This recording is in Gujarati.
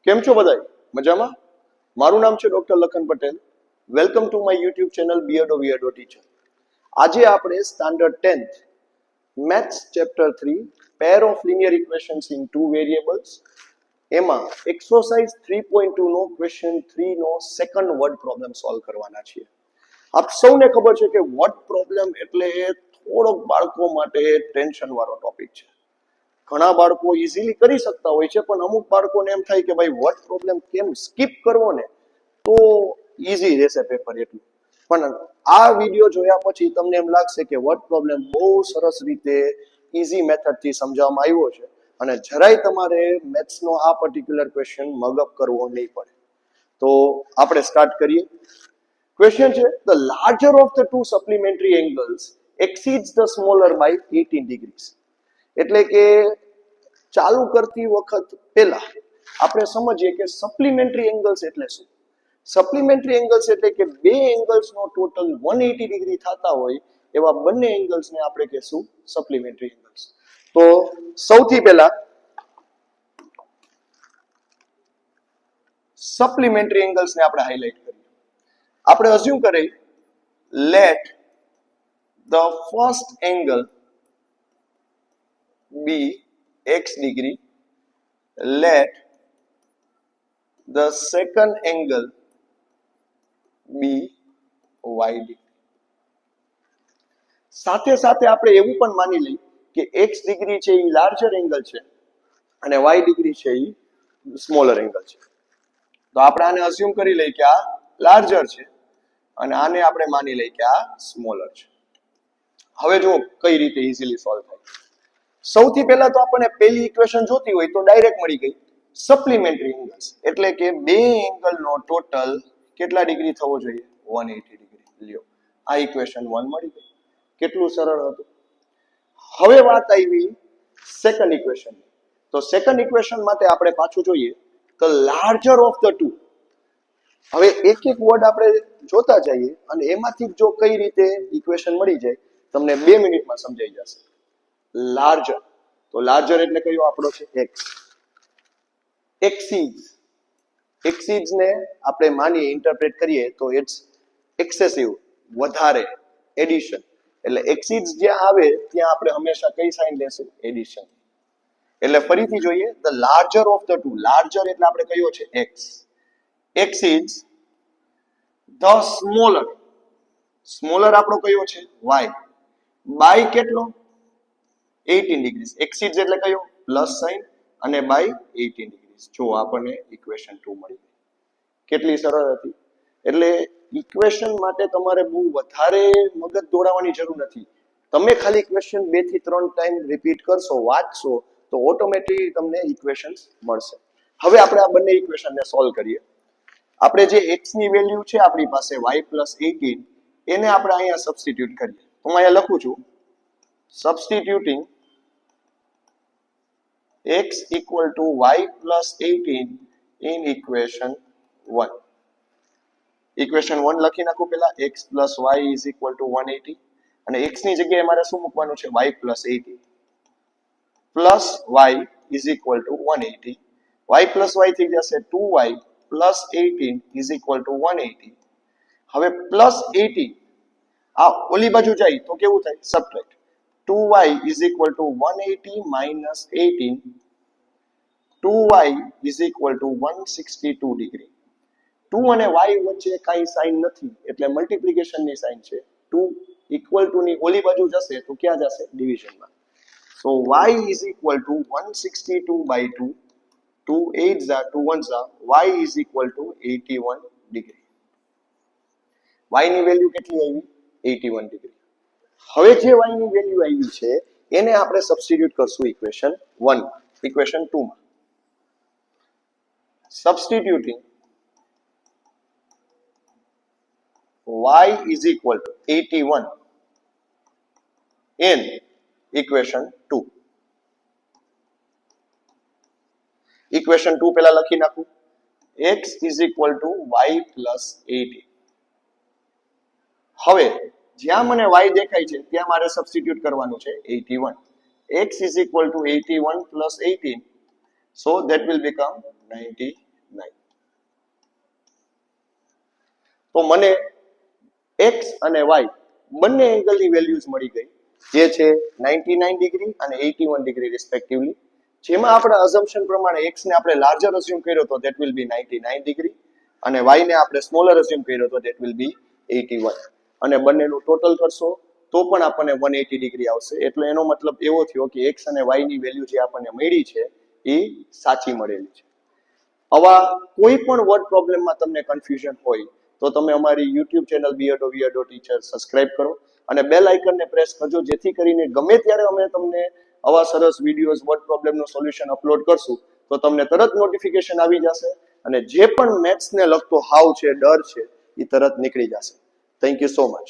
કેમ છો બધાય? મજામાં? મારું નામ છે doctor Lakhan Patel. Welcome to my YouTube channel beardo teacher. આજે આપણે standard 10th maths chapter 3 pair of linear equations in two variables એમાં એક્સરસાઇઝ 3.2 નો ક્વેશ્ચન 3 નો સેકન્ડ વર્ડ પ્રોબ્લેમ સોલ્વ કરવાના છીએ. આપ સૌને ખબર છે કે વર્ડ પ્રોબ્લેમ એટલે થોડોક બાળકો માટે ટેન્શન વાળો ટોપિક છે. ઘણા બાળકો ઇઝીલી કરી શકતા હોય છે, પણ અમુક બાળકોને એમ થાય કે ભાઈ વર્ડ પ્રોબ્લેમ કેમ સ્કીપ કરવો ને તો ઈઝી રહેશે પેપર એટલું. પણ આ વિડીયો જોયા પછી તમને એમ લાગશે કે વર્ડ પ્રોબ્લેમ બહુ સરસ રીતે ઈઝી મેથડથી સમજાવવામાં આવ્યો છે અને જરાય તમારે મેથ્સનો આ પર્ટિક્યુલર ક્વેશ્ચન મગઅપ કરવો નહીં પડે. તો આપણે સ્ટાર્ટ કરીએ. ક્વેશ્ચન છે, the larger of the two supplementary angles exceeds the smaller by 18 degrees. એટલે કે ચાલુ કરતી વખત પહેલા આપણે સમજીએ કે સપ્લિમેન્ટરી એંગલ્સ એટલે શું. સપ્લિમેન્ટરી એંગલ્સ એટલે કે બે એંગલ્સનો ટોટલ 180 ડિગ્રી થતા હોય એવા બંને એંગલ્સને આપણે કહેશું સપ્લિમેન્ટરી એંગલ્સ. તો સૌથી પહેલા સપ્લિમેન્ટરી એંગલ્સને આપણે હાઇલાઇટ કરીએ. આપણે અઝ્યુમ કરીએ late the first angle be x degree, let the second angle be y degree. સાથે સાથે આપણે એવું પણ માની લઈએ કે x ડિગ્રી છે એ લાર્જર એંગલ છે અને y ડિગ્રી છે એ સ્મોલર એંગલ છે. તો આપણે આને અઝ્યુમ કરી લઈએ કે આ લાર્જર છે અને આને આપણે માની લઈએ કે આ સ્મોલર છે. હવે જો કઈ રીતે ઈઝીલી સોલ્વ થાય. સૌથી પહેલા તો આપણને પહેલી ઇક્વેશન જોતી હોય તો ડાયરેક્ટ મળી ગઈ સપ્લિમેન્ટરી એંગલ્સ એટલે કે બે એંગલનો ટોટલ કેટલા ડિગ્રી થવો જોઈએ 180 ડિગ્રી. લ્યો આ ઇક્વેશન 1 મળી ગઈ. કેટલું સરળ હતું. હવે વાત આવી સેકન્ડ ઇક્વેશન. તો સેકન્ડ ઇક્વેશન માટે આપણે પાછું જોઈએ તો લાર્જર ઓફ ધ ટુ. હવે એક એક વર્ડ આપણે જોતા જઈએ અને એમાંથી જો કઈ રીતે ઇક્વેશન મળી જાય તમને 2 મિનિટમાં સમજાઈ જશે. લાર્જર, તો લાર્જર એટલે કયો આપણો છે x. એક્સીડ્સ ને આપણે માનીએ ઇન્ટરપ્રેટ કરીએ તો ઇટ્સ એક્સેસિવ, વધારે, એડિશન. એટલે એક્સીડ્સ જ્યાં આવે ત્યાં આપણે હંમેશા કઈ સાઇન લેશું એડિશન. એટલે ફરીથી જોઈએ the larger of the two. Larger એટલે આપણે કયો છે x. Exceeds the smaller. Smaller આપણો કયો છે y. બાય કેટલો 18 ડિગ્રી. એક્સીડ્સ એટલે કયો પ્લસ સાઇન અને બાય 18 ડિગ્રી. જો આપણને ઇક્વેશન 2 મળી ગઈ. કેટલી સરળ હતી. એટલે ઇક્વેશન માટે તમારે બહુ વધારે મગજ દોડાવવાની જરૂર નથી. તમે ખાલી ક્વેશ્ચન 2 થી 3 ટાઈમ રિપીટ કરશો, વાંચશો તો ઓટોમેટિકલી તમને ઇક્વેશન્સ મળશે. હવે આપણે આ બંને ઇક્વેશનને સોલ્વ કરીએ. આપણે જે x ની વેલ્યુ છે આપણી પાસે y + 18 એને આપણે અહીંયા સબસ્ટિટ્યુટ કરીએ. હું અહીંયા લખું છું substituting x equal to y plus 18 in equation 1. equation 1 લખી નાખું પહેલા x plus y is equal to 180 અને x ની જગ્યાએ મારે શું મૂકવાનું છે y plus 18 plus y is equal to 180. y plus y થઈ જશે 2y plus 18 is equal to 180. હવે plus 18 આ ઓલી બાજુ જાય તો કેવું થાય subtract. 2y is equal to 180 minus 18. 2y is equal to 162 degree. 2 અને y વચ્ચે કાંઈ સાઇન નથી એટલે મલ્ટીપ્લિકેશનની સાઇન છે. 2 equal to ની ઓલી બાજુ જશે તો ક્યાં જશે ડિવિઝનમાં. So y is equal to 162 by 2. 2 8s are 2 1s are. y is equal to 81 degree. y ની વેલ્યુ કેટલી આવી 81 ડિગ્રી. હવે જે y ની વેલ્યુ આવી છે એને આપણે સબસ્ટિટ્યુટ કરશું ઇક્વેશન 1 ઇક્વેશન 2 માં. Substituting y is equal to 81 in equation 2. equation 2 પહેલા લખી નાખું x is equal to y plus 18. હવે જ્યાં મને y દેખાય છે ત્યાં મારે સબસ્ટિટ્યુટ કરવાનું છે 81. x is equal to 81 plus 18, so that will become 92. તો મને એક્સ અને વાય બંને એંગલની વેલ્યુઝ મળી ગઈ, જે છે 99 ડિગ્રી અને 81 ડિગ્રી રિસ્પેક્ટિવલી. જેમાં આપણે અઝમ્પશન પ્રમાણે એક્સ ને આપણે લાર્જર અઝ્યુમ કર્યો તો ધેટ વિલ બી 99 ડિગ્રી અને વાય ને આપણે સ્મોલર અઝ્યુમ કર્યો તો ધેટ વિલ બી 81, અને બંનેનું ટોટલ કરશો તો પણ આપણને 180 ડિગ્રી આવશે. એટલે એનો મતલબ એવો થયો કે એક્સ અને વાય ની વેલ્યુ જે આપણને મળી છે એ સાચી મળેલી છે. આવા કોઈ પણ વર્ડ પ્રોબ્લેમમાં તમને કન્ફ્યુઝન હોય તો તમે અમારી YouTube channel BA teacher subscribe કરો અને બેલ આઇકનને પ્રેસ કરજો, જેથી કરીને ગમે ત્યારે અમે તમને આવા સરસ વિડીયોઝ વર્ડ પ્રોબ્લેમનું સોલ્યુશન અપલોડ કરશું તો તમને તરત નોટિફિકેશન આવી જશે અને જે પણ મેથ્સને લગતો હાવ છે, ડર છે, એ તરત નીકળી જશે. Thank you so much.